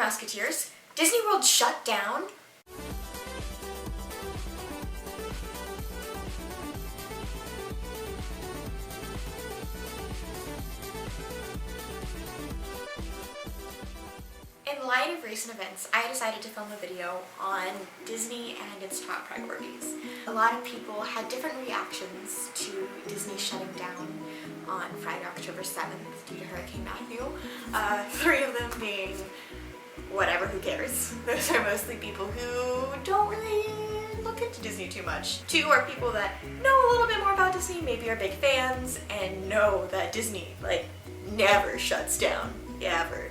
Musketeers! Disney World shut down? In light of recent events, I decided to film a video on Disney and its top priorities. A lot of people had different reactions to Disney shutting down on Friday, October 7th due to Hurricane Matthew. 3 of them being whatever, who cares? Those are mostly people who don't really look into Disney too much. 2 are people that know a little bit more about Disney, maybe are big fans, and know that Disney, never shuts down, ever.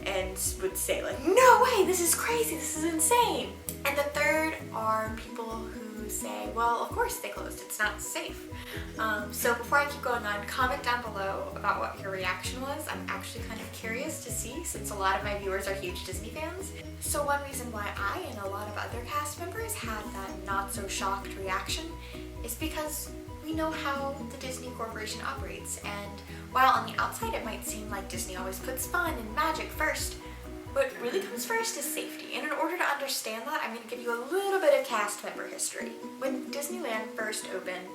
And would say no way, this is crazy, this is insane. And the 3rd are people who say, well, of course they closed, it's not safe. So before I keep going on, comment down below about what your reaction was. I'm actually kind of curious to see, since a lot of my viewers are huge Disney fans. So one reason why I and a lot of other cast members had that not so shocked reaction is because we know how the Disney Corporation operates, and while on the outside it might seem like Disney always puts fun and magic first, what really comes first is safety. And in order to understand that, I'm going to give you a little bit of cast member history. When Disneyland first opened,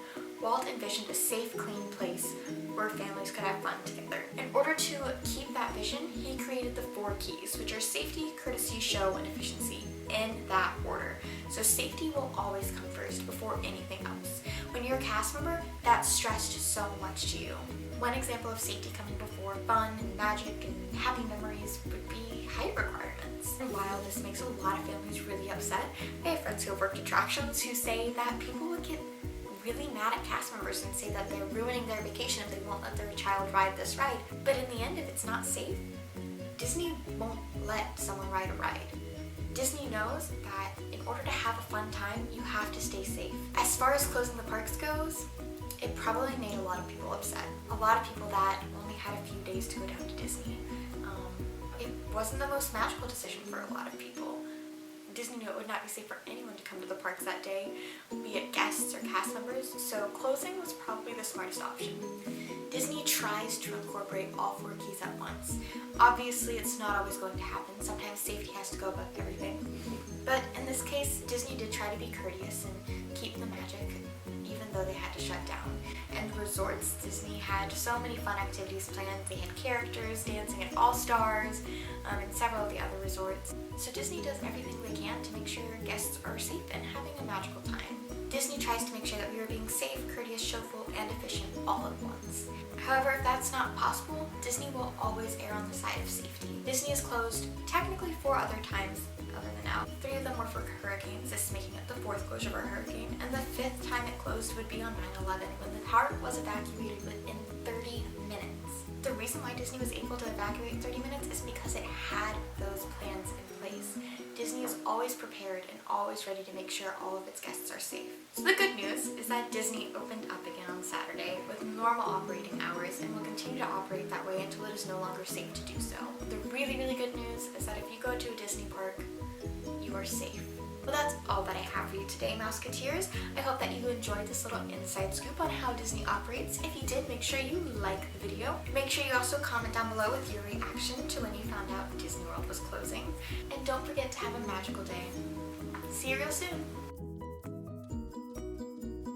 Walt envisioned a safe, clean place where families could have fun together. In order to keep that vision, he created the 4 keys, which are safety, courtesy, show, and efficiency, in that order. So safety will always come first before anything else. When you're a cast member, that's stressed so much to you. One example of safety coming before fun and magic and happy memories would be height requirements. And while this makes a lot of families really upset, I have friends who have worked attractions who say that people would get really mad at cast members and say that they're ruining their vacation if they won't let their child ride this ride. But in the end, if it's not safe, Disney won't let someone ride a ride. Disney knows that in order to have a fun time, you have to stay safe. As far as closing the parks goes, it probably made a lot of people upset. A lot of people that only had a few days to go down to Disney. It wasn't the most magical decision for a lot of people. Disney knew it would not be safe for anyone to come to the parks that day, be it guests or cast members, so closing was probably the smartest option. Disney tries to incorporate all 4 keys at once. Obviously, it's not always going to happen. Sometimes safety has to go above everything. But in this case, Disney did try to be courteous and keep the magic, even though they had to shut down. And the resorts, Disney had so many fun activities planned. They had characters dancing at All Stars and several of the other resorts. So Disney does everything they can to make sure guests are safe and having a magical time. Disney tries to make sure that we are being safe, courteous, showful, and efficient all at once. However, if that's not possible, Disney will always err on the side of safety. Disney has closed technically 4 other times other than now. 3 of them were for hurricanes, this making it the 4th closure for a hurricane, and the 5th time it closed would be on 9/11 when the park was evacuated within 30 minutes. The reason why Disney was able to evacuate in 30 minutes is because it had those plans in place. Disney is always prepared and always ready to make sure all of its guests are safe. So the good news is that Disney opened up again on Saturday with normal operating hours and will continue to operate that way until it is no longer safe to do so. The really, really good news is that if you go to a Disney park, you are safe. Well, that's all that I have for you today, Mouseketeers. I hope that you enjoyed this little inside scoop on how Disney operates. If you did, make sure you like the video. Make sure you also comment down below with your reaction to when you found out Disney World was closing. And don't forget to have a magical day. See you real soon.